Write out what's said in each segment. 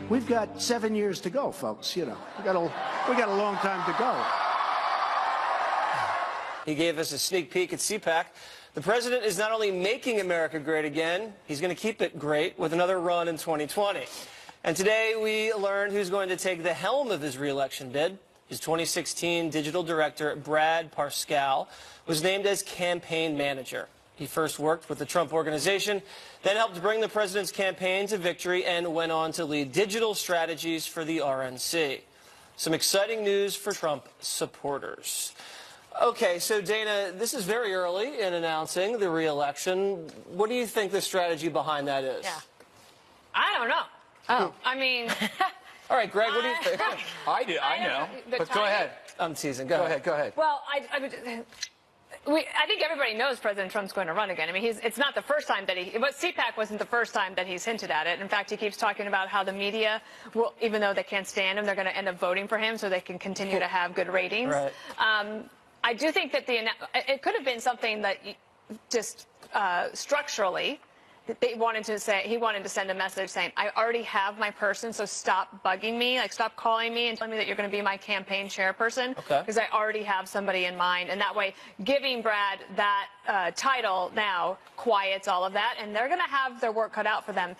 we've got 7 years to go, folks. You know, we got a long time to go. He gave us a sneak peek at CPAC. The president is not only making America great again, he's going to keep it great with another run in 2020. And today we learned who's going to take the helm of his re-election bid. His 2016 digital director, Brad Parscale, was named as campaign manager. He first worked with the Trump Organization, then helped bring the president's campaign to victory and went on to lead digital strategies for the RNC. Some exciting news for Trump supporters. Okay, so Dana, this is very early in announcing the re-election. What do you think the strategy behind that is? Yeah. I don't know. Oh. I mean... All right, Greg, what do you think? I know. But go ahead. I'm teasing. Go ahead. Well, I think everybody knows President Trump's going to run again. I mean, it's not the first time that CPAC wasn't the first time that he's hinted at it. In fact, he keeps talking about how the media will, even though they can't stand him, they're going to end up voting for him so they can continue to have good ratings. Right. I do think that it could have been something that just structurally, he wanted to send a message saying, I already have my person, so stop bugging me, like stop calling me and telling me that you're going to be my campaign chairperson, because I already have somebody in mind. And that way, giving Brad that title now quiets all of that, and they're going to have their work cut out for them.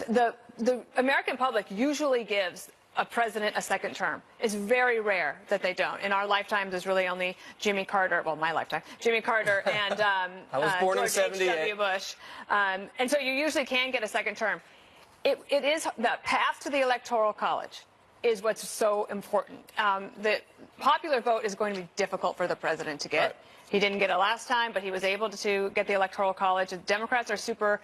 The American public usually gives a president a second term. It's very rare that they don't. In our lifetimes, there's really only Jimmy Carter, well, my lifetime, Jimmy Carter and I was born George in 78. H.W. Bush. And so you usually can get a second term. It is the path to the Electoral College is what's so important. The popular vote is going to be difficult for the president to get. Right. He didn't get it last time, but he was able to get the Electoral College. The Democrats are super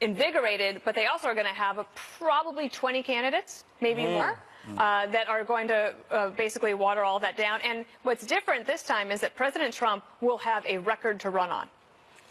invigorated, but they also are going to have probably 20 candidates, maybe more, that are going to basically water all that down. And what's different this time is that President Trump will have a record to run on.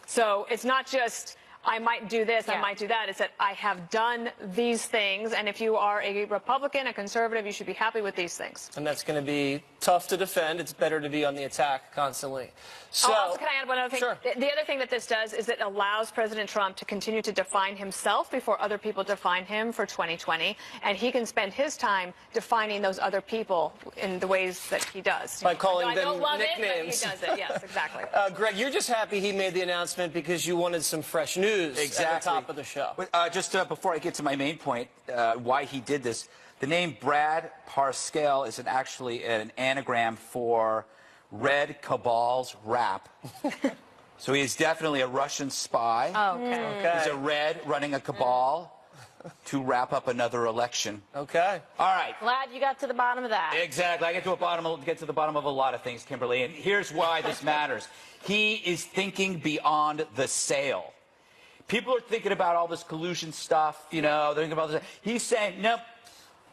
So it's not just, I might do this, I might do that. It's that I have done these things, and if you are a Republican, a conservative, you should be happy with these things. And that's going to be tough to defend. It's better to be on the attack constantly. So, also, can I add one other thing? Sure. The other thing that this does is it allows President Trump to continue to define himself before other people define him for 2020, and he can spend his time defining those other people in the ways that he does. By calling them nicknames. He does it, yes, exactly. Greg, you're just happy he made the announcement because you wanted some fresh news at the top of the show. Just before I get to my main point, why he did this, the name Brad Parscale is actually an anagram for Red Cabal's rap. So he is definitely a Russian spy. Oh, okay. He's a Red running a cabal to wrap up another election. Okay. All right. Glad you got to the bottom of that. Exactly. I get to the bottom of a lot of things, Kimberly. And here's why this matters. He is thinking beyond the sale. People are thinking about all this collusion stuff, you know, they're thinking about this. He's saying, nope,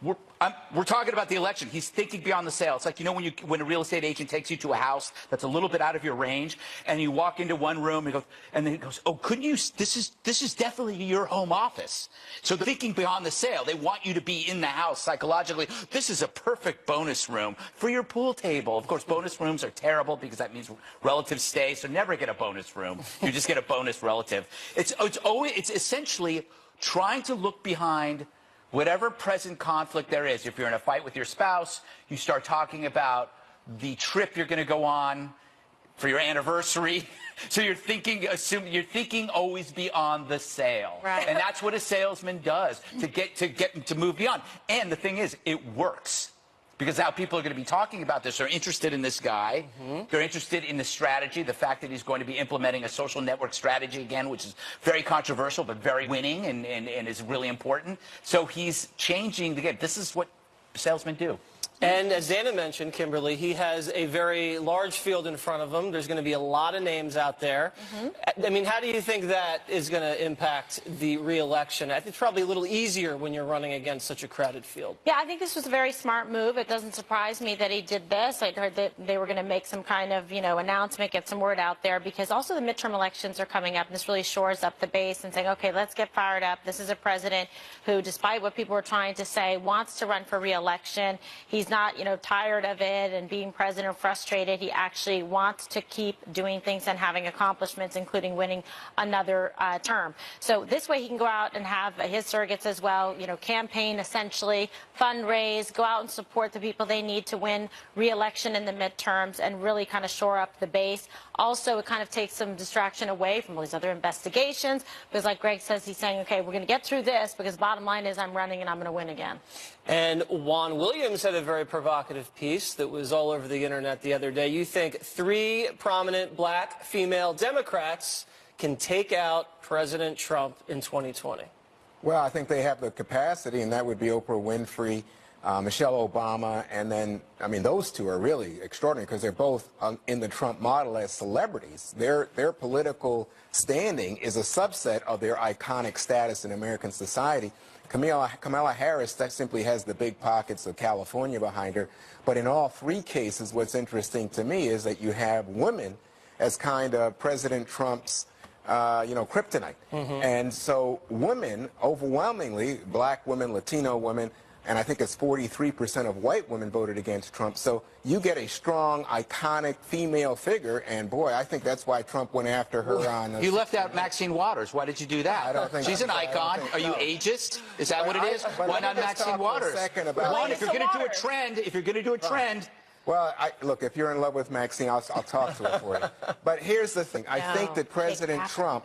we're talking about the election. He's thinking beyond the sale. It's like, you know, when a real estate agent takes you to a house that's a little bit out of your range, and you walk into one room and then he goes, oh, couldn't you, this is definitely your home office. So they're thinking beyond the sale. They want you to be in the house psychologically. This is a perfect bonus room for your pool table. Of course, bonus rooms are terrible because that means relatives stay, so never get a bonus room. You just get a bonus relative. It's essentially trying to look behind whatever present conflict there is. If you're in a fight with your spouse, you start talking about the trip you're going to go on for your anniversary. So you're thinking always beyond the sale. Right. And that's what a salesman does to move beyond. And the thing is, it works. Because now people are going to be talking about this. They're interested in this guy. They're interested in the strategy, the fact that he's going to be implementing a social network strategy again, which is very controversial but very winning and is really important. So he's changing the game. This is what salesmen do. And as Dana mentioned, Kimberly, he has a very large field in front of him. There's going to be a lot of names out there. I mean, how do you think that is going to impact the re-election? I think it's probably a little easier when you're running against such a crowded field. Yeah, I think this was a very smart move. It doesn't surprise me that he did this. I'd heard that they were going to make some kind of, announcement, get some word out there, because also the midterm elections are coming up, and this really shores up the base and saying, okay, let's get fired up. This is a president who, despite what people were trying to say, wants to run for re-election. He's he's not, tired of it and being president frustrated. He actually wants to keep doing things and having accomplishments, including winning another term. So this way he can go out and have his surrogates as well, campaign essentially, fundraise, go out and support the people they need to win re-election in the midterms and really kind of shore up the base. Also, it kind of takes some distraction away from all these other investigations because like Greg says, he's saying, okay, we're going to get through this because bottom line is I'm running and I'm going to win again. And Juan Williams had a very provocative piece that was all over the internet the other day. You think 3 prominent black female Democrats can take out President Trump in 2020? Well, I think they have the capacity, and that would be Oprah Winfrey, Michelle Obama, and then, I mean, those two are really extraordinary because they're both in the Trump model as celebrities. Their political standing is a subset of their iconic status in American society. Kamala Harris, that simply has the big pockets of California behind her. But in all 3 cases, what's interesting to me is that you have women as kind of President Trump's kryptonite. And so women, overwhelmingly, black women, Latino women, and I think it's 43% of white women voted against Trump. So you get a strong, iconic female figure, and boy, I think that's why Trump went after her on... You left out Maxine Waters. Why did you do that? I don't think she's an icon. Are you ageist? Is that what it is? Why not Maxine Waters? One, if you're going to do a trend, Well, look, if you're in love with Maxine, I'll talk to her for you. But here's the thing. I think that President Trump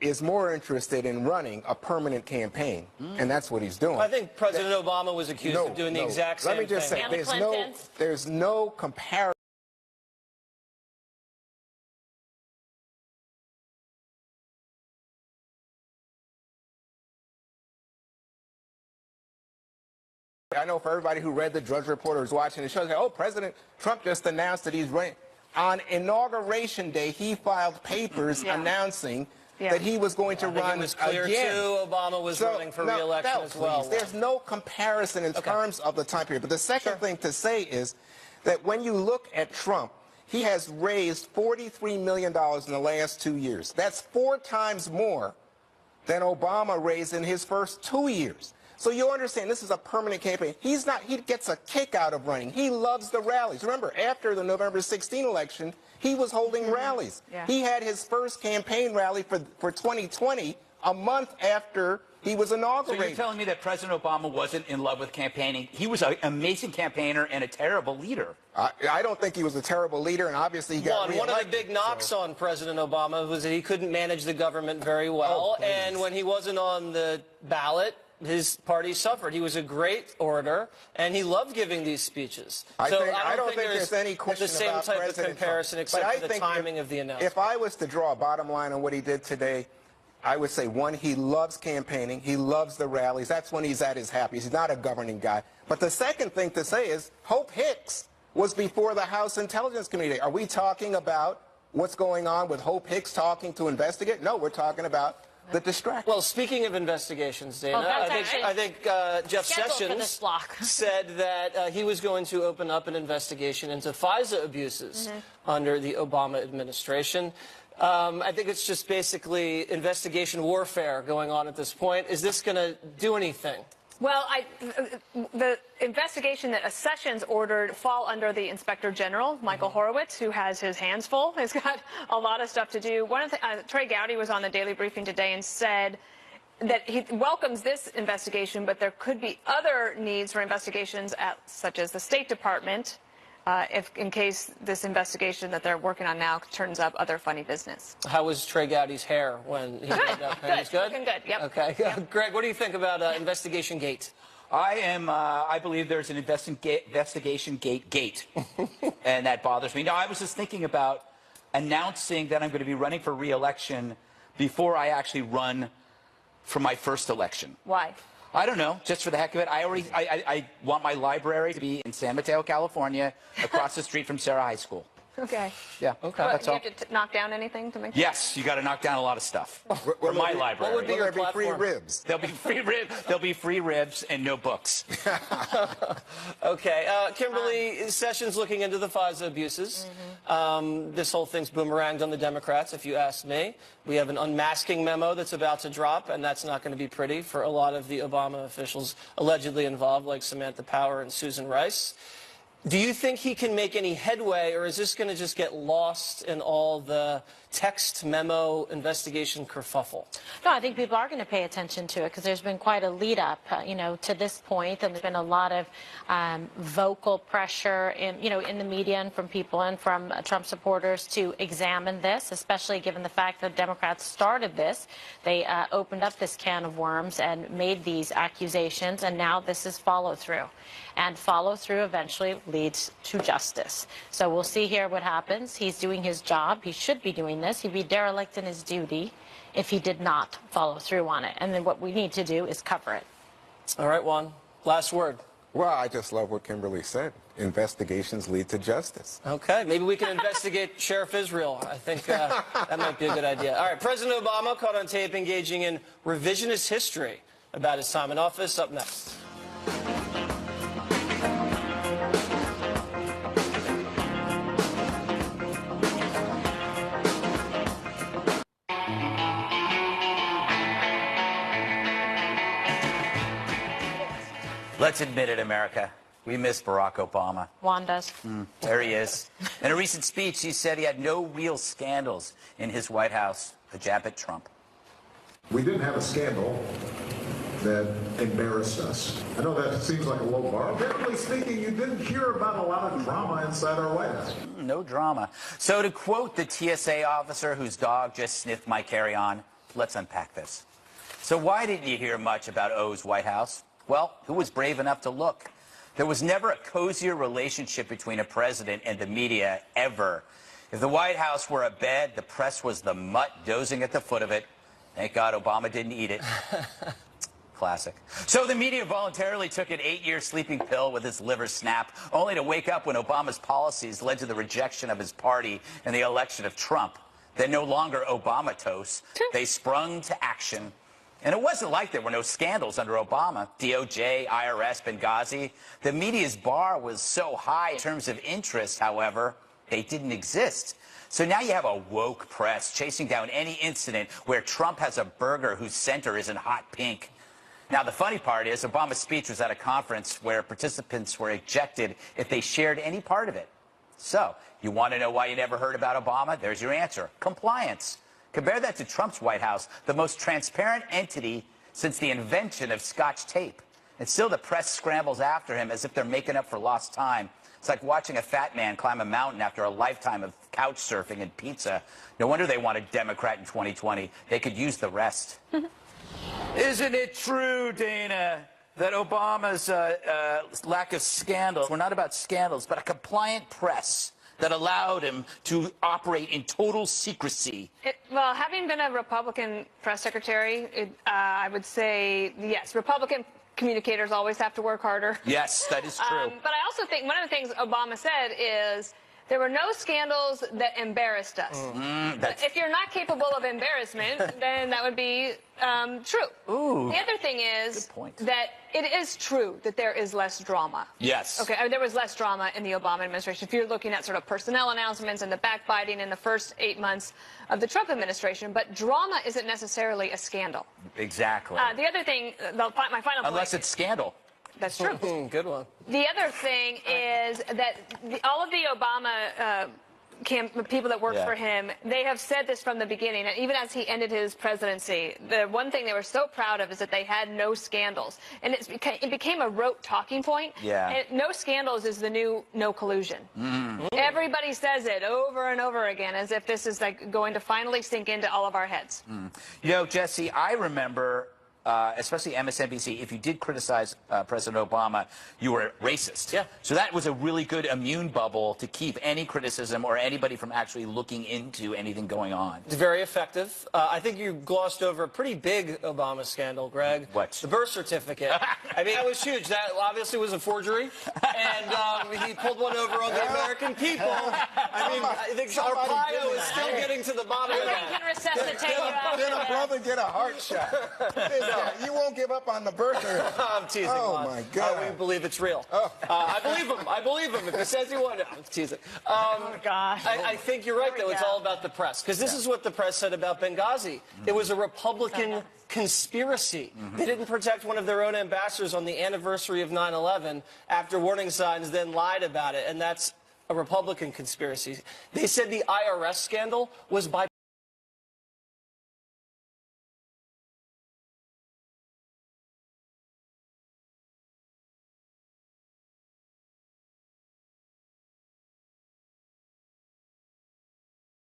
is more interested in running a permanent campaign, and that's what he's doing. I think President Obama was accused of doing the exact same thing. Let me just say, there's no comparison. I know for everybody who read the Drudge Report or was watching the show, oh, President Trump just announced that he's running. On Inauguration Day, he filed papers announcing that he was going to run it was clear again. Too, Obama was running for re-election as well. There's no comparison in terms of the time period. But the second thing to say is that when you look at Trump, he has raised $43 million in the last 2 years. That's 4 times more than Obama raised in his first 2 years. So you understand, this is a permanent campaign. He gets a kick out of running. He loves the rallies. Remember, after the November 16 election, he was holding rallies. He had his first campaign rally for 2020 a month after he was inaugurated. So you're telling me that President Obama wasn't in love with campaigning? He was an amazing campaigner and a terrible leader. I don't think he was a terrible leader, and obviously he got reelected. One of the big knocks on President Obama was that he couldn't manage the government very well, and when he wasn't on the ballot, his party suffered. He was a great orator, and he loved giving these speeches. I don't think there's any question the same about type President of comparison, Trump. except for the timing of the announcement. If I was to draw a bottom line on what he did today, I would say, one, he loves campaigning. He loves the rallies. That's when he's at his happiest. He's not a governing guy. But the second thing to say is Hope Hicks was before the House Intelligence Committee. Are we talking about what's going on with Hope Hicks talking to investigate? No, we're talking about the distraction. Well, speaking of investigations, Dana, I think Jeff Sessions said that he was going to open up an investigation into FISA abuses under the Obama administration. I think it's just basically investigation warfare going on at this point. Is this going to do anything? Well, the investigation that Sessions ordered fall under the Inspector General, Michael Horowitz, who has his hands full. He's got a lot of stuff to do. Trey Gowdy was on the Daily Briefing today and said that he welcomes this investigation, but there could be other needs for investigations such as the State Department, in case this investigation that they're working on now turns up other funny business. How was Trey Gowdy's hair when he made that? Good. Good? Looking good, yep. Okay. Yep. Greg, what do you think about Investigation Gate? I believe there's an investigation gate, and that bothers me. No, I was just thinking about announcing that I'm going to be running for re-election before I actually run for my first election. Why? I don't know, just for the heck of it. I want my library to be in San Mateo, California, across the street from Serra High School. Okay. Yeah. Okay. What, That's do you all. have to knock down anything to make? Yes, you got to knock down a lot of stuff. For my library. What would be Will your there be free platform? ribs? There'll be free ribs. There'll be free ribs and no books. Okay. Kimberly, Sessions looking into the FISA abuses. This whole thing's boomeranged on the Democrats, if you ask me. We have an unmasking memo that's about to drop, and that's not going to be pretty for a lot of the Obama officials allegedly involved, like Samantha Power and Susan Rice. Do you think he can make any headway, or is this going to just get lost in all the text memo investigation kerfuffle? No, I think people are going to pay attention to it because there's been quite a lead up, to this point, and there's been a lot of vocal pressure in the media and from people and from Trump supporters to examine this, especially given the fact that Democrats started this. They opened up this can of worms and made these accusations, and now this is follow through. And follow through eventually leads to justice. So we'll see here what happens. He's doing his job. He should be doing this. He'd be derelict in his duty if he did not follow through on it. And then what we need to do is cover it. All right, Juan, last word. Well, I just love what Kimberly said. Investigations lead to justice. Okay, maybe we can investigate Sheriff Israel. I think that might be a good idea. All right, President Obama caught on tape engaging in revisionist history about his time in office. Up next. Let's admit it, America. We miss Barack Obama. Juan does. There he is. In a recent speech, he said he had no real scandals in his White House, a jab at Trump. We didn't have a scandal that embarrassed us. I know that seems like a low bar. Generally speaking, you didn't hear about a lot of drama inside our White House. No drama. So to quote the TSA officer whose dog just sniffed my carry-on, let's unpack this. So why didn't you hear much about O's White House? Well, who was brave enough to look? There was never a cozier relationship between a president and the media, ever. If the White House were a bed, the press was the mutt dozing at the foot of it. Thank God Obama didn't eat it. Classic. So the media voluntarily took an 8-year sleeping pill with his liver snap, only to wake up when Obama's policies led to the rejection of his party and the election of Trump. Then no longer Obama-tose. They sprung to action. And it wasn't like there were no scandals under Obama. DOJ, IRS, Benghazi. The media's bar was so high in terms of interest, however, they didn't exist. So now you have a woke press chasing down any incident where Trump has a burger whose center isn't hot pink. Now, the funny part is Obama's speech was at a conference where participants were ejected if they shared any part of it. So, you want to know why you never heard about Obama? There's your answer. Compliance. Compare that to Trump's White House, the most transparent entity since the invention of Scotch tape. And still the press scrambles after him as if they're making up for lost time. It's like watching a fat man climb a mountain after a lifetime of couch surfing and pizza. No wonder they want a Democrat in 2020. They could use the rest. Isn't it true, Dana, that Obama's lack of scandals were not about scandals, but a compliant press that allowed him to operate in total secrecy? Well, having been a Republican press secretary, I would say, yes, Republican communicators always have to work harder. Yes, that is true. But I also think one of the things Obama said is there were no scandals that embarrassed us. If you're not capable of embarrassment, then that would be true. Ooh, the other thing is that it is true that there is less drama. Yes. Okay, there was less drama in the Obama administration. If you're looking at sort of personnel announcements and the backbiting in the first 8 months of the Trump administration, but drama isn't necessarily a scandal. Exactly. The other thing, my final point. Unless it's scandal. That's true. Good one. The other thing is that all of the Obama people that worked for him, they have said this from the beginning, and even as he ended his presidency, the one thing they were so proud of is that they had no scandals. And it became a rote talking point. Yeah. And no scandals is the new no collusion. Everybody says it over and over again as if this is like going to finally sink into all of our heads. You know, Jesse, I remember especially MSNBC, if you did criticize President Obama, you were racist. Yeah. So that was a really good immune bubble to keep any criticism or anybody from actually looking into anything going on. It's very effective. I think you glossed over a pretty big Obama scandal, Greg. What? The birth certificate. I mean, that was huge. That obviously was a forgery, and he pulled one over on the American people. I mean, I think Arpaio is still getting to the bottom of They that. can resuscitate you after Then a that. brother get a heart shot. You won't give up on the birther. I'm teasing. Oh, Lon. my God. We believe it's real. I believe him. I believe him. If he says he won, I'm teasing. gosh. I think you're right, though. It's all about the press. Because this is what the press said about Benghazi. It was a Republican conspiracy. They didn't protect one of their own ambassadors on the anniversary of 9/11 after warning signs, then lied about it. And that's a Republican conspiracy. They said the IRS scandal was by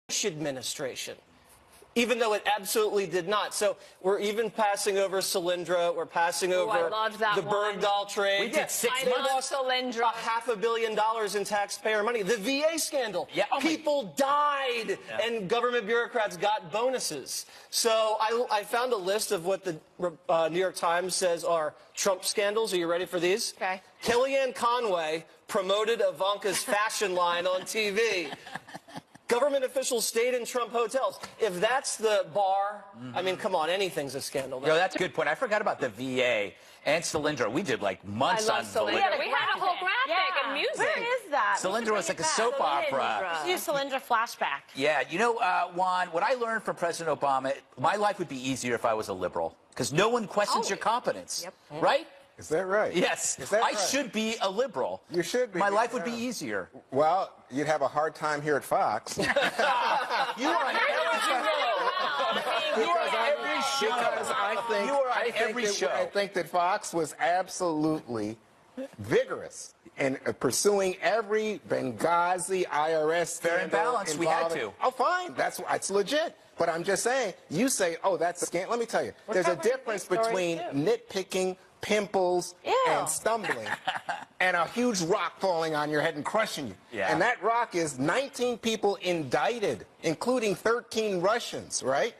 Bush administration, even though it absolutely did not. So we're even passing over Solyndra. We're passing over I loved that the one. Bergdahl trade. We did 6 I They love lost Solyndra. $500 million in taxpayer money. The VA scandal. Yeah. Oh my- People died, and government bureaucrats got bonuses. So I found a list of what the New York Times says are Trump scandals. Are you ready for these? Okay. Kellyanne Conway promoted Ivanka's fashion line on TV. Government officials stayed in Trump hotels. If that's the bar, I mean, come on, anything's a scandal. Yo, that's a good point. I forgot about the VA and Solyndra. We did like months I on love Solyndra. Solyndra. We had a whole graphic and music. Where is that? Solyndra was like a soap opera. Do Solyndra flashback. Yeah, you know, Juan, what I learned from President Obama, my life would be easier if I was a liberal, because no one questions your competence, right? Is that right? Yes, Is that I right? should be a liberal. You should be. My life would be Yeah. easier. Well, you'd have a hard time here at Fox. You are on every show. You are on every show. Because You are on every show. I think that Fox was absolutely vigorous in pursuing every Benghazi IRS Fair and scandal balanced, we had involving- to. Oh, fine. That's legit. But I'm just saying, you say, oh, that's a scandal. Let me tell you, there's a covering difference these stories, between too. nitpicking, pimples, Ew. and stumbling, and a huge rock falling on your head and crushing you. Yeah. And that rock is 19 people indicted, including 13 Russians, right?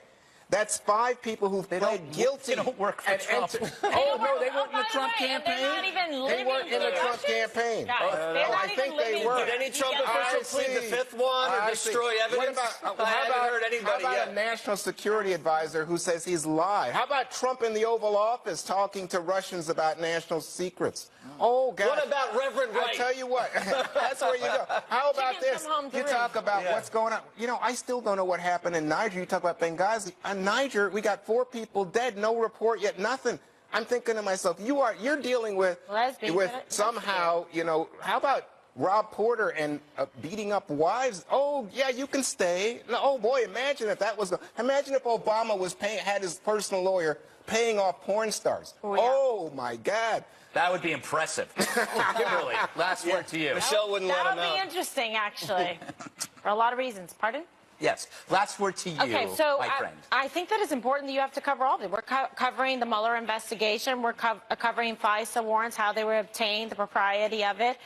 That's 5 people who've pled guilty. They don't work for and Trump. Oh, no, they weren't in the by the Trump way, and campaign. they're not even They living weren't in the through Trump Russians. campaign. Guys, they're no, not I even think they living were. through Did any Trump Yeah. official plead the see. fifth one or I destroy see. evidence? What about, I haven't heard anybody how about yet. a national security advisor who says he's lied? How about Trump in the Oval Office talking to Russians about national secrets? Oh, God. What about Reverend I Wright? tell you what, that's where you go. How about Chickens this? come home to You roost. talk about what's going on. You know, I still don't know what happened in Niger. You talk about Benghazi. In Niger, we got 4 people dead, no report yet, nothing. I'm thinking to myself, you're dealing with Lesbians, with that's somehow, you know, how about Rob Porter and beating up wives? Oh, yeah, you can stay. No, oh boy, imagine if that was. Imagine if Obama was had his personal lawyer paying off porn stars. Oh, yeah. Oh my God. That would be impressive. Kimberly, last word to you. Michelle wouldn't let That him would be out. interesting, actually, for a lot of reasons. Pardon? Yes, last word to you, Okay, so my friend. I think that it's important that you have to cover all of it. We're covering the Mueller investigation. We're covering FISA warrants, how they were obtained, the propriety of it,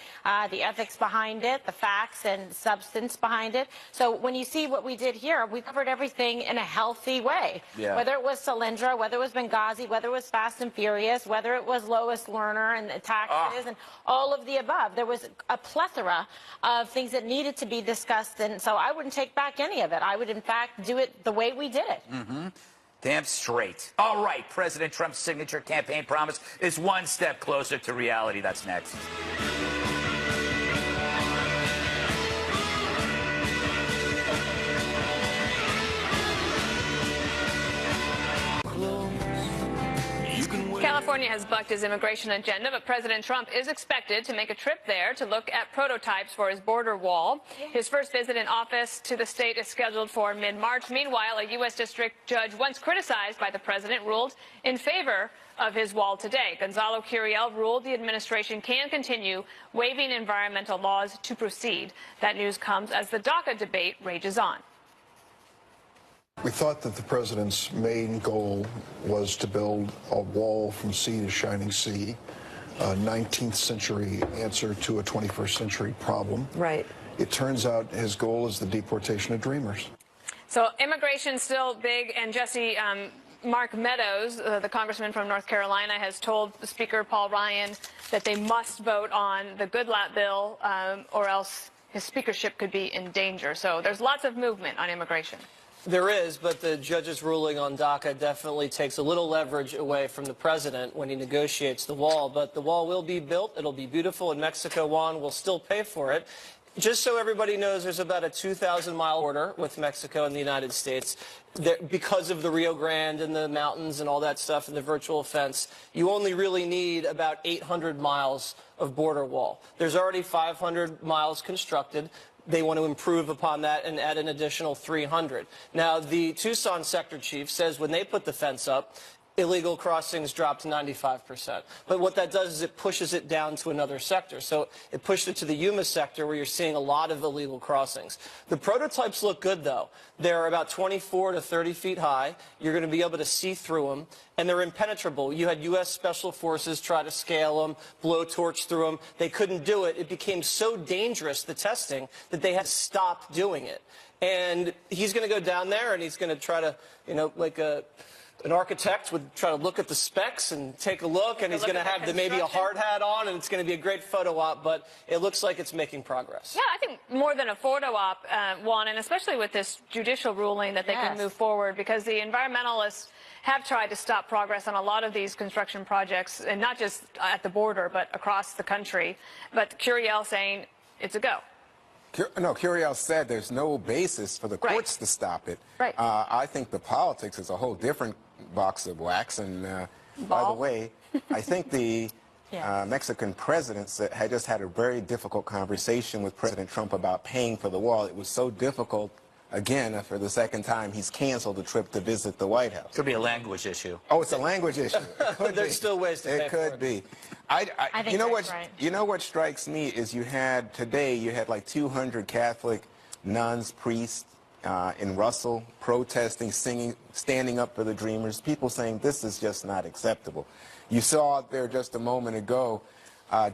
the ethics behind it, the facts and substance behind it. So when you see what we did here, we covered everything in a healthy way. Yeah. Whether it was Solyndra, whether it was Benghazi, whether it was Fast and Furious, whether it was Lois Lerner and the taxes and all of the above. There was a plethora of things that needed to be discussed, and so I wouldn't take back any of it. I would, in fact, do it the way we did it. Damn straight. All right, President Trump's signature campaign promise is one step closer to reality. That's next. California has bucked his immigration agenda, but President Trump is expected to make a trip there to look at prototypes for his border wall. His first visit in office to the state is scheduled for mid-March. Meanwhile, a U.S. district judge once criticized by the president ruled in favor of his wall today. Gonzalo Curiel ruled the administration can continue waiving environmental laws to proceed. That news comes as the DACA debate rages on. We thought that the president's main goal was to build a wall from sea to shining sea, a 19th century answer to a 21st century problem. Right. It turns out his goal is the deportation of dreamers. So immigration's still big, and Jesse, Mark Meadows, the congressman from North Carolina, has told Speaker Paul Ryan that they must vote on the Goodlatte bill, or else his speakership could be in danger. So there's lots of movement on immigration. There is, but the judge's ruling on DACA definitely takes a little leverage away from the president when he negotiates the wall. But the wall will be built. It'll be beautiful, and Mexico, Juan, will still pay for it. Just so everybody knows, there's about a 2,000-mile border with Mexico and the United States. Because of the Rio Grande and the mountains and all that stuff and the virtual fence, you only really need about 800 miles of border wall. There's already 500 miles constructed. They want to improve upon that and add an additional 300. Now, the Tucson sector chief says when they put the fence up, illegal crossings dropped 95%. But what that does is it pushes it down to another sector. So it pushed it to the Yuma sector, where you're seeing a lot of illegal crossings. The prototypes look good, though. They're about 24 to 30 feet high. You're going to be able to see through them, and they're impenetrable. You had U.S. Special Forces try to scale them, blow torch through them. They couldn't do it. It became so dangerous, the testing, that they had to stop doing it. And he's going to go down there, and he's going to try to, you know, like an architect would try to look at the specs and take a look, and he's going to have maybe a hard hat on, and it's going to be a great photo op, but it looks like it's making progress. Yeah, I think more than a photo op, Juan, and especially with this judicial ruling that they can move forward, because the environmentalists have tried to stop progress on a lot of these construction projects, and not just at the border, but across the country. But Curiel saying it's a go. No, Curiel said there's no basis for the courts to stop it. Right. I think the politics is a whole different box of wax. And by the way, I think the Mexican president had just had a very difficult conversation with President Trump about paying for the wall. It was so difficult. Again, for the second time, he's canceled the trip to visit the White House. Could be a language issue. Oh, it's a language issue. There's still ways to pay for it. It could be. I think you know that's right. You know what strikes me is you had like 200 Catholic nuns, priests in Russell protesting, singing, standing up for the Dreamers. People saying this is just not acceptable. You saw out there just a moment ago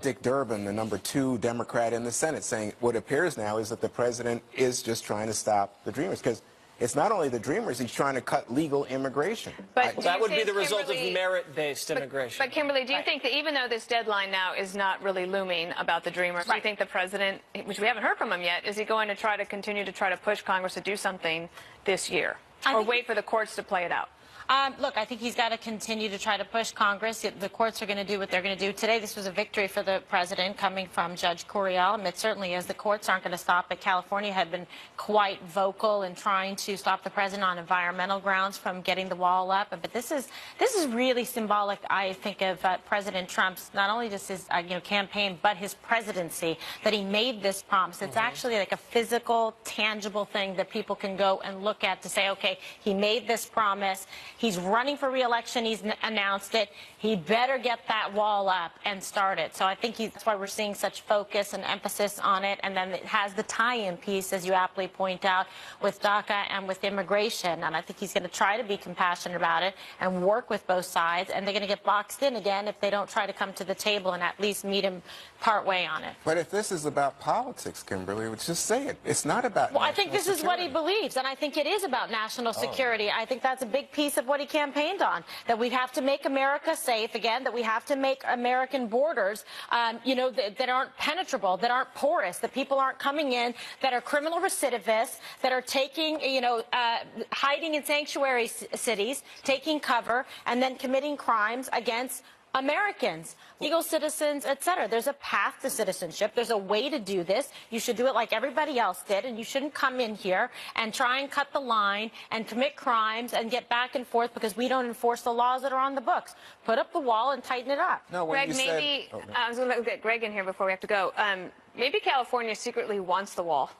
Dick Durbin, the #2 Democrat in the Senate, saying what appears now is that the president is just trying to stop the Dreamers, because it's not only the Dreamers, he's trying to cut legal immigration. But that would be the result of merit-based immigration. But Kimberly, do you think that even though this deadline now is not really looming about the Dreamers, do you think the president, which we haven't heard from him yet, is he going to try to continue to push Congress to do something this year? Or wait for the courts to play it out? Look, I think he's got to continue to try to push Congress. The courts are going to do what they're going to do. Today, this was a victory for the president coming from Judge Curiel. And it certainly is. The courts aren't going to stop it. California had been quite vocal in trying to stop the president on environmental grounds from getting the wall up. But this is really symbolic, I think, of President Trump's, not only just his campaign, but his presidency, that he made this promise. It's actually like a physical, tangible thing that people can go and look at to say, okay, he made this promise. He's running for re-election. He's announced it. He better get that wall up and start it. So I think that's why we're seeing such focus and emphasis on it. And then it has the tie-in piece, as you aptly point out, with DACA and with immigration. And I think he's going to try to be compassionate about it and work with both sides. And they're going to get boxed in again if they don't try to come to the table and at least meet him partway on it. But if this is about politics, Kimberly, just say it. It's not about I think this is what he believes, and I think it is about national security. I think that's a big piece of what he campaigned on, that we have to make America safe again, that we have to make American borders, that aren't penetrable, that aren't porous, that people aren't coming in, that are criminal recidivists, that are taking, hiding in sanctuary cities, taking cover, and then committing crimes against Americans, legal citizens, etc. There's a path to citizenship. There's a way to do this. You should do it like everybody else did, and you shouldn't come in here and try and cut the line and commit crimes and get back and forth because we don't enforce the laws that are on the books. Put up the wall and tighten it up. No, Greg, maybe I was going to get Greg in here before we have to go. Maybe California secretly wants the wall.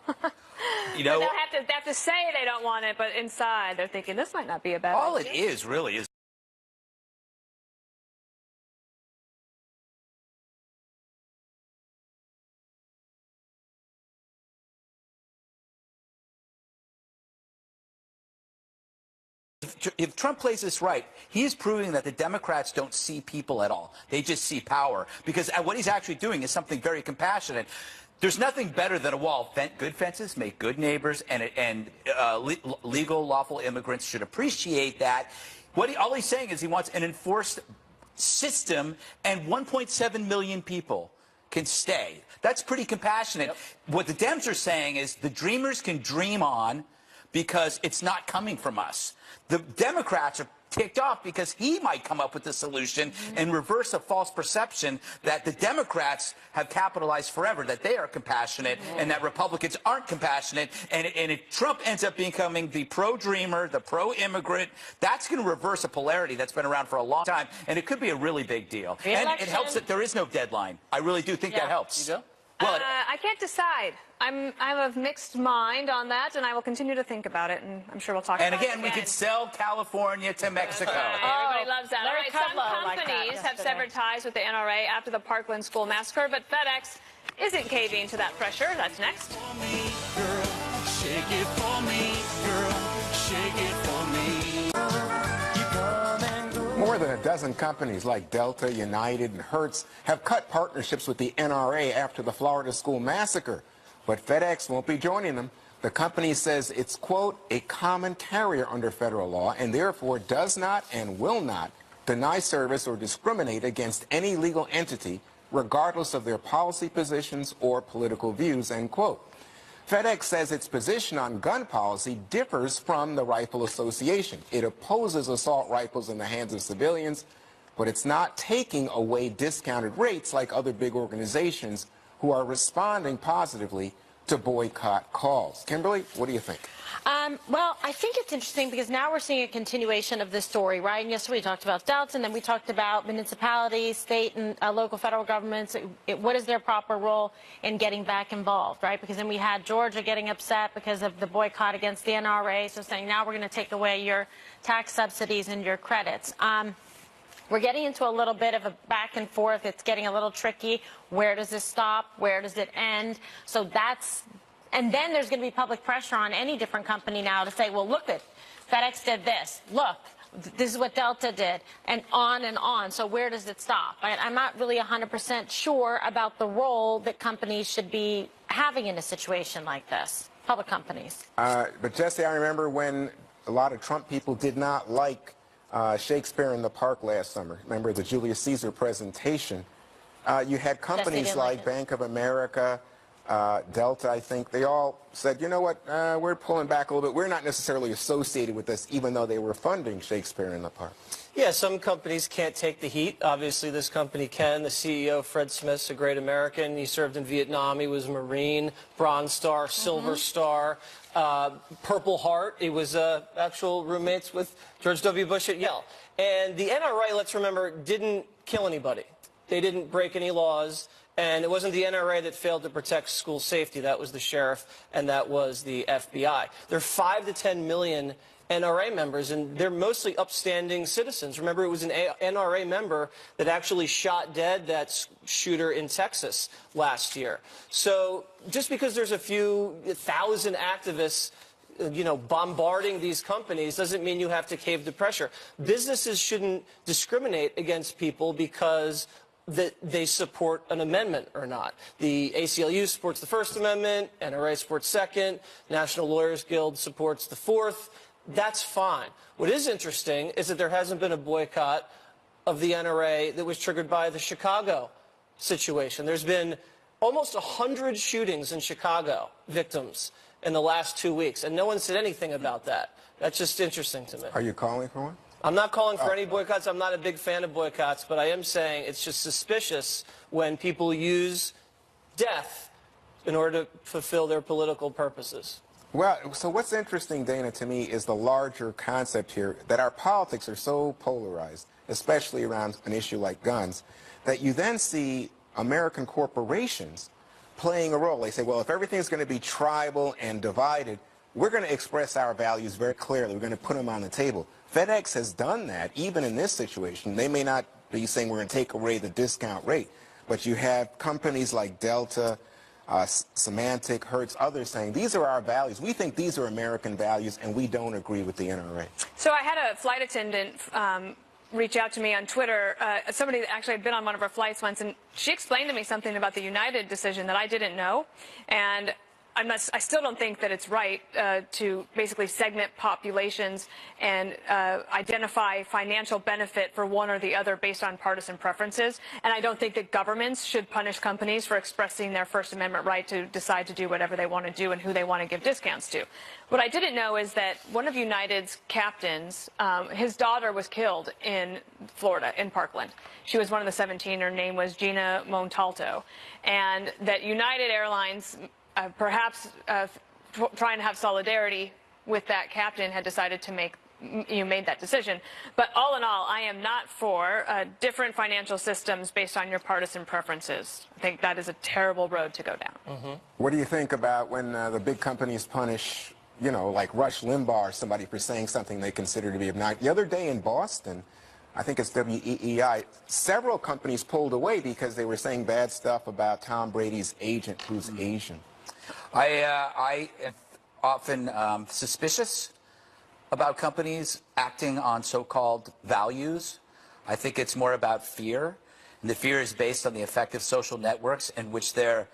They have to say they don't want it, but inside they're thinking this might not be a bad idea. All it is really is if Trump plays this right, he's proving that the Democrats don't see people at all. They just see power. Because what he's actually doing is something very compassionate. There's nothing better than a wall. Good fences make good neighbors, and legal, lawful immigrants should appreciate that. All he's saying is he wants an enforced system, and 1.7 million people can stay. That's pretty compassionate. Yep. What the Dems are saying is the dreamers can dream on because it's not coming from us. The Democrats are ticked off because he might come up with a solution and reverse a false perception that the Democrats have capitalized forever, that they are compassionate and that Republicans aren't compassionate. And if Trump ends up becoming the pro-dreamer, the pro-immigrant, that's going to reverse a polarity that's been around for a long time. And it could be a really big deal. And it helps that there is no deadline. I really do think that helps. You do? Well, I can't decide. I'm of mixed mind on that, and I will continue to think about it, and I'm sure we'll talk about it again. We could sell California to Mexico. Everybody loves that. All right, some companies have severed ties with the NRA after the Parkland school massacre, but FedEx isn't caving to that pressure. That's next. More than a dozen companies like Delta, United, and Hertz have cut partnerships with the NRA after the Florida school massacre. But FedEx won't be joining them. The company says it's, quote, a common carrier under federal law and therefore does not and will not deny service or discriminate against any legal entity regardless of their policy positions or political views, end quote. FedEx says its position on gun policy differs from the Rifle Association. It opposes assault rifles in the hands of civilians, but it's not taking away discounted rates like other big organizations who are responding positively to boycott calls. Kimberly, what do you think? Well, I think it's interesting because now we're seeing a continuation of this story, right? And yesterday we talked about Delta, and then we talked about municipalities, state and local federal governments. What is their proper role in getting back involved, right? Because then we had Georgia getting upset because of the boycott against the NRA, so saying now we're going to take away your tax subsidies and your credits. We're getting into a little bit of a back and forth. It's getting a little tricky. Where does this stop? Where does it end? So that's... And then there's going to be public pressure on any different company now to say, well, look, FedEx did this. Look, this is what Delta did, and on and on. So where does it stop? I'm not really 100% sure about the role that companies should be having in a situation like this, public companies. But, Jesse, I remember when a lot of Trump people did not like Shakespeare in the Park last summer. Remember the Julius Caesar presentation? You had companies like Bank of America, Delta, I think, they all said, you know what, we're pulling back a little bit. We're not necessarily associated with this, even though they were funding Shakespeare in the Park. Yeah, some companies can't take the heat. Obviously, this company can. The CEO, Fred Smith's a great American. He served in Vietnam. He was a Marine, Bronze Star, Silver Star, Purple Heart. He was actual roommates with George W. Bush at Yale. And the NRA, let's remember, didn't kill anybody. They didn't break any laws. And it wasn't the NRA that failed to protect school safety. That was the sheriff, and that was the FBI. There are 5 to 10 million NRA members, and they're mostly upstanding citizens. Remember, it was an NRA member that actually shot dead that shooter in Texas last year. So just because there's a few thousand activists bombarding these companies doesn't mean you have to cave to pressure. Businesses shouldn't discriminate against people because that they support an amendment or not. The ACLU supports the First Amendment, NRA supports Second, National Lawyers Guild supports the Fourth. That's fine. What is interesting is that there hasn't been a boycott of the NRA that was triggered by the Chicago situation. There's been almost 100 shootings in Chicago, victims, in the last 2 weeks, and no one said anything about that. That's just interesting to me. Are you calling for one? I'm not calling for any boycotts. I'm not a big fan of boycotts, but I am saying it's just suspicious when people use death in order to fulfill their political purposes. Well, so what's interesting, Dana, to me is the larger concept here, that our politics are so polarized, especially around an issue like guns, that you then see American corporations playing a role. They say, well, if everything's going to be tribal and divided, we're going to express our values very clearly. We're going to put them on the table. FedEx has done that, even in this situation. They may not be saying we're going to take away the discount rate, but you have companies like Delta, Semantic, Hertz, others saying these are our values. We think these are American values, and we don't agree with the NRA. So I had a flight attendant reach out to me on Twitter, somebody that actually had been on one of our flights once, and she explained to me something about the United decision that I didn't know. And I still don't think that it's right to basically segment populations and identify financial benefit for one or the other based on partisan preferences. And I don't think that governments should punish companies for expressing their First Amendment right to decide to do whatever they want to do and who they want to give discounts to. What I didn't know is that one of United's captains, his daughter was killed in Florida, in Parkland. She was one of the 17. Her name was Gina Montalto. And that United Airlines, perhaps trying to have solidarity with that captain, had decided to made that decision. But all in all, I am not for different financial systems based on your partisan preferences. I think that is a terrible road to go down. What do you think about when the big companies punish, you know, like Rush Limbaugh or somebody for saying something they consider to be obnoxious? The other day in Boston, I think it's WEEI, several companies pulled away because they were saying bad stuff about Tom Brady's agent, who's Asian. I am often suspicious about companies acting on so-called values. I think it's more about fear, and the fear is based on the effect of social networks in which their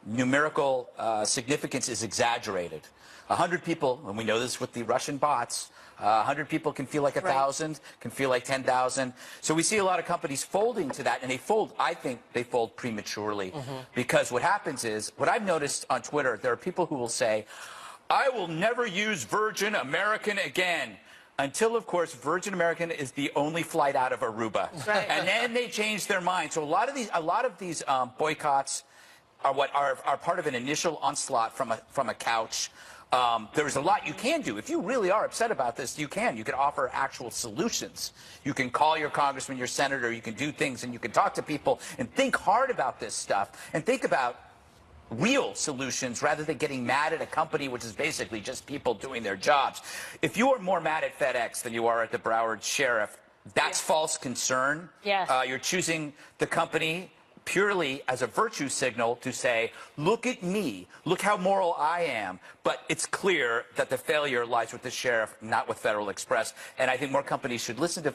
numerical significance is exaggerated. 100 people, and we know this with the Russian bots, 100 people can feel like 1,000, can feel like 10,000. So we see a lot of companies folding to that, and they fold, I think they fold prematurely. Because what happens is, what I've noticed on Twitter, there are people who will say, I will never use Virgin American again. Until, of course, Virgin American is the only flight out of Aruba. Right. And then they change their mind. So a lot of these boycotts are part of an initial onslaught from a couch. There's a lot you can do. If you really are upset about this, you can. You can offer actual solutions. You can call your congressman, your senator, you can do things, and you can talk to people and think hard about this stuff and think about real solutions rather than getting mad at a company which is basically just people doing their jobs. If you are more mad at FedEx than you are at the Broward sheriff, that's false concern. Yes. You're choosing the company purely as a virtue signal to say, look at me, look how moral I am. But it's clear that the failure lies with the sheriff, not with Federal Express. And I think more companies should listen to,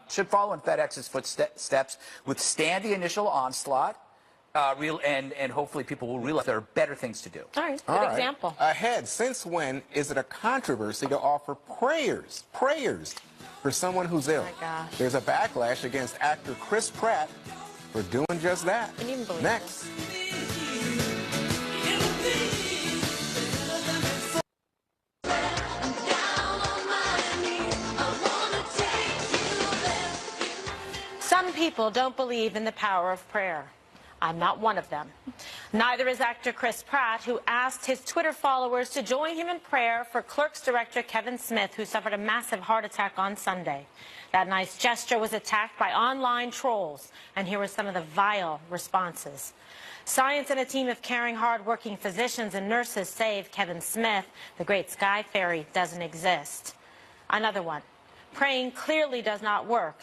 should follow in FedEx's footsteps, withstand the initial onslaught, and hopefully people will realize there are better things to do. All right, good example. Ahead, since when is it a controversy to offer prayers for someone who's ill? Oh my gosh. There's a backlash against actor Chris Pratt for doing just that. Can you even believe Next. Some people don't believe in the power of prayer. I'm not one of them. Neither is actor Chris Pratt, who asked his Twitter followers to join him in prayer for Clerks director Kevin Smith, who suffered a massive heart attack on Sunday. That nice gesture was attacked by online trolls, and here were some of the vile responses. Science and a team of caring, hard-working physicians and nurses saved Kevin Smith. The great sky fairy doesn't exist. Another one. Praying clearly does not work.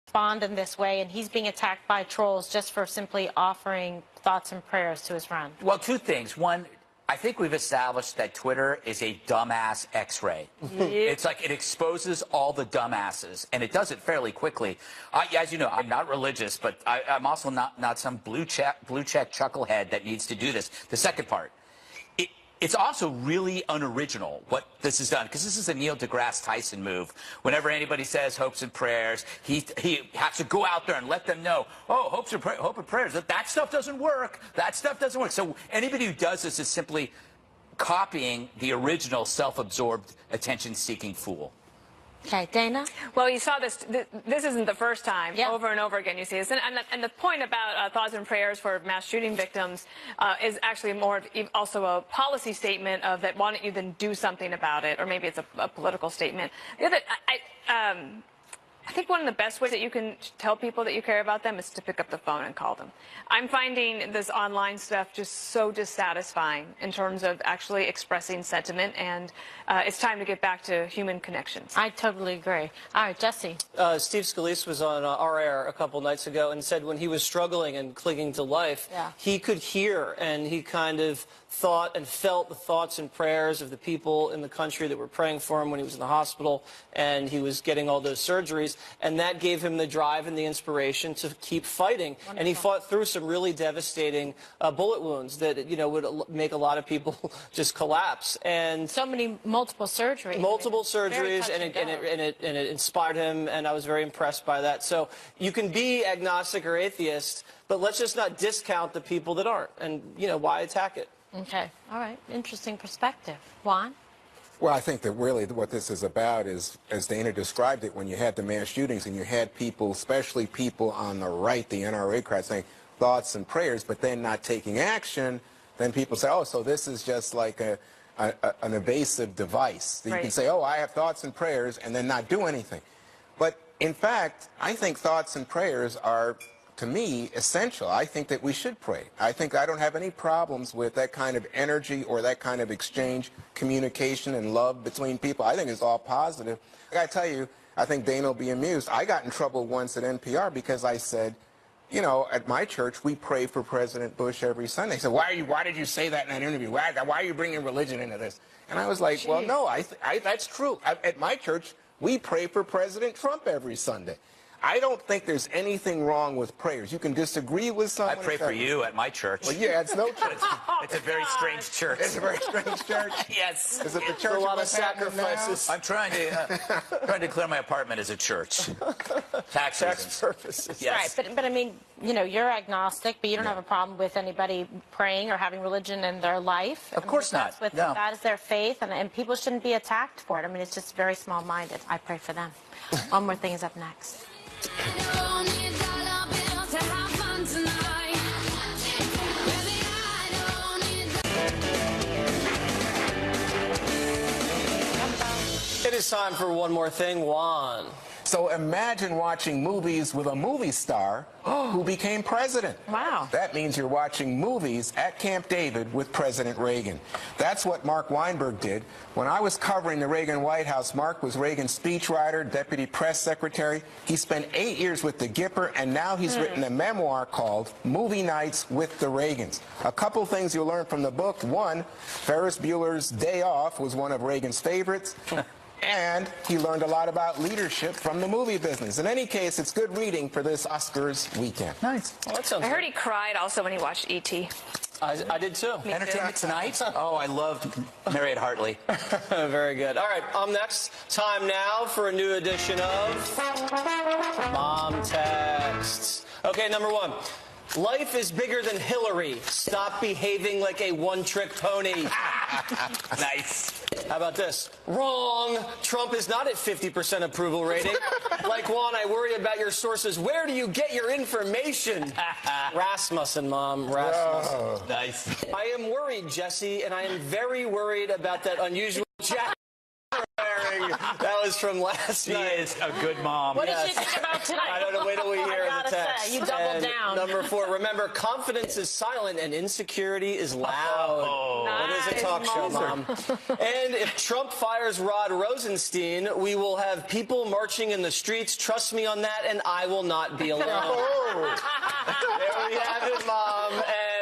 Respond in this way, and he's being attacked by trolls just for simply offering thoughts and prayers to his friend. Well, two things. One, I think we've established that Twitter is a dumbass X-ray. It's like it exposes all the dumbasses, and it does it fairly quickly. As you know, I'm not religious, but I'm also not some blue check chucklehead that needs to do this. The second part. It's also really unoriginal what this has done, because this is a Neil deGrasse Tyson move. Whenever anybody says hopes and prayers, he has to go out there and let them know, oh, hope and prayers, that stuff doesn't work. That stuff doesn't work. So anybody who does this is simply copying the original self-absorbed, attention-seeking fool. Okay, Dana? Well, you saw this. This isn't the first time. Yeah. Over and over again you see this. And the point about thoughts and prayers for mass shooting victims is actually more of also a policy statement of that why don't you then do something about it, or maybe it's a political statement. The other, I think one of the best ways that you can tell people that you care about them is to pick up the phone and call them. I'm finding this online stuff just so dissatisfying in terms of actually expressing sentiment, and it's time to get back to human connections. I totally agree. All right, Jesse. Steve Scalise was on our air a couple nights ago and said when he was struggling and clinging to life, he could hear and he kind of thought and felt the thoughts and prayers of the people in the country that were praying for him when he was in the hospital and he was getting all those surgeries, and that gave him the drive and the inspiration to keep fighting. Wonderful. And he fought through some really devastating bullet wounds that, you know, would make a lot of people just collapse. And so many multiple surgeries. Multiple surgeries, and it inspired him, and I was very impressed by that. So you can be agnostic or atheist, but let's just not discount the people that aren't. And, you know, why attack it? Okay. All right. Interesting perspective. Juan? Well, I think that really what this is about is, as Dana described it, when you had the mass shootings and you had people, especially people on the right, the NRA crowd, saying thoughts and prayers, but then not taking action, then people say, oh, so this is just like an evasive device. That you can say, oh, I have thoughts and prayers, and then not do anything. But in fact, I think thoughts and prayers are, to me, essential. I think that we should pray. I don't have any problems with that kind of energy or that kind of exchange, communication, and love between people. I think it's all positive. I gotta tell you, I think Dana will be amused. I got in trouble once at NPR because I said, you know, at my church, we pray for President Bush every Sunday. They said, why did you say that in that interview? Why are you bringing religion into this? And I was like, well, no, that's true. At my church, we pray for President Trump every Sunday. I don't think there's anything wrong with prayers. You can disagree with someone. I pray for you at my church. Well, yeah, it's no church. It's a very strange church. It's a very strange church. Yes. Is it the church? A lot of sacrifices. I'm trying to declare my apartment as a church. Tax purposes. Yes. Right, but I mean, you know, you're agnostic, but you don't have a problem with anybody praying or having religion in their life. Of course not. No. That is their faith, and people shouldn't be attacked for it. I mean, it's just very small-minded. I pray for them. One More Thing is up next. It is time for One More Thing, Juan. So imagine watching movies with a movie star who became president. Wow. That means you're watching movies at Camp David with President Reagan. That's what Mark Weinberg did. When I was covering the Reagan White House, Mark was Reagan's speechwriter, deputy press secretary. He spent 8 years with the Gipper, and now he's written a memoir called Movie Nights with the Reagans. A couple things you'll learn from the book. One, Ferris Bueller's Day Off was one of Reagan's favorites. And he learned a lot about leadership from the movie business. In any case, it's good reading for this Oscars weekend. Nice. Well, that sounds I heard he cried also when he watched E.T. I did too. Entertainment Tonight? Oh, I loved Marriott Hartley. Very good. All right, next. Time now for a new edition of Mom Texts. Okay, number one. Life is bigger than Hillary. Stop behaving like a one-trick pony. Nice. How about this? Wrong. Trump is not at 50% approval rating. Like Juan, I worry about your sources. Where do you get your information? Rasmussen, Mom. Rasmussen. Oh. Nice. I am worried, Jesse, and I am very worried about that unusual jacket. That was from last night. She is a good mom. What did you think about tonight? I don't know. Wait till we hear I the gotta text. say, you doubled down. Number 4. Remember, confidence is silent and insecurity is loud. Oh. What is a talk show, Mom? And if Trump fires Rod Rosenstein, we will have people marching in the streets. Trust me on that, and I will not be alone. There we have it, Mom.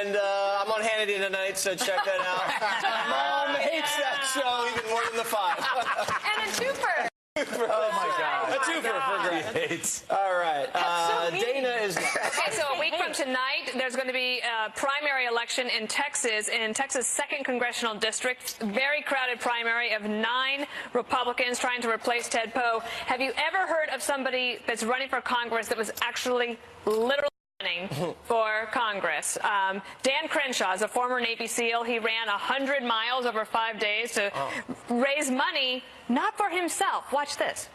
And I'm on Hannity tonight, so check that out. Mom hates that show even more than the 5. And a twofer. Oh, my God. A twofer for Greg. All right. Dana is next. Okay, so a week from tonight, there's going to be a primary election in Texas' 2nd Congressional District. Very crowded primary of 9 Republicans trying to replace Ted Poe. Have you ever heard of somebody that's running for Congress that was actually literally running for Congress? Dan Crenshaw is a former Navy SEAL. He ran 100 miles over 5 days to raise money, not for himself. Watch this.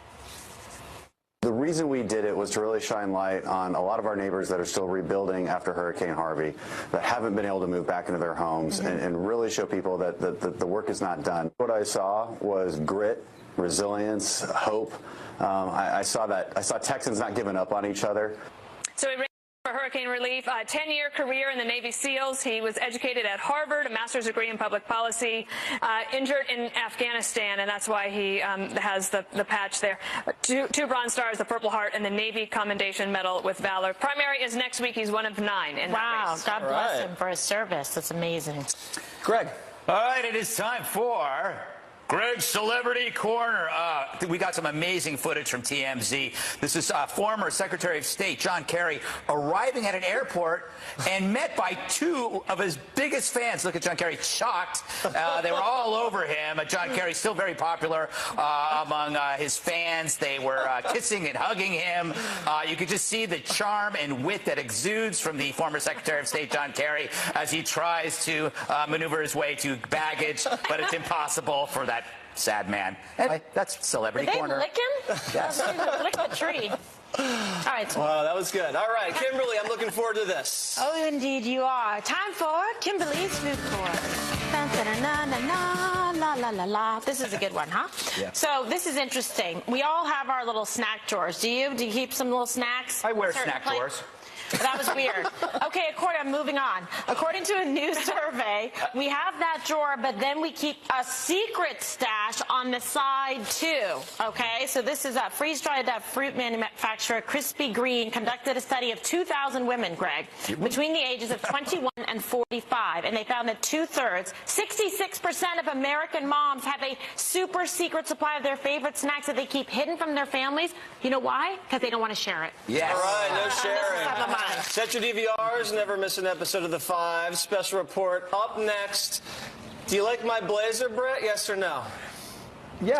The reason we did it was to really shine light on a lot of our neighbors that are still rebuilding after Hurricane Harvey, that haven't been able to move back into their homes, and really show people that the work is not done. What I saw was grit, resilience, hope. I saw Texans not giving up on each other. So he ran for hurricane relief, a 10-year career in the Navy SEALs. He was educated at Harvard, a master's degree in public policy, injured in Afghanistan, and that's why he has the patch there. Two Bronze Stars, the Purple Heart, and the Navy Commendation Medal with Valor. Primary is next week. He's one of 9 in that race. God bless him for his service. That's amazing. Greg. All right, it is time for Greg's Celebrity Corner. We got some amazing footage from TMZ. This is former Secretary of State John Kerry arriving at an airport and met by 2 of his biggest fans. Look at John Kerry, shocked. They were all over him. John Kerry still very popular among his fans. They were kissing and hugging him. You could just see the charm and wit that exudes from the former Secretary of State John Kerry as he tries to maneuver his way to baggage, but it's impossible for that sad man. And that's Celebrity Corner. Did they lick him? Yes. Lick the tree. All right. Wow, that was good. All right, Kimberly, I'm looking forward to this. Oh, indeed you are. Time for Kimberly's Food Court. La, la, la, la. This is a good one, huh? Yeah. So this is interesting. We all have our little snack drawers. Do you? Do you keep some little snacks? I wear Certain snack place? drawers. That was weird. Okay, I'm moving on. According to a new survey, we have that drawer, but then we keep a secret stash on the side, too. Okay, so this is a freeze-dried fruit manufacturer, Krispy Kreme, conducted a study of 2,000 women, Greg, between the ages of 21 and 45, and they found that 2/3, 66% of American moms have a super secret supply of their favorite snacks that they keep hidden from their families. You know why? Because they don't want to share it. Yes. All right, no This is sharing. top of mind. Set your DVRs, never miss an episode of The Five. Special report up next. Do you like my blazer, Brett? Yes or no? Yeah.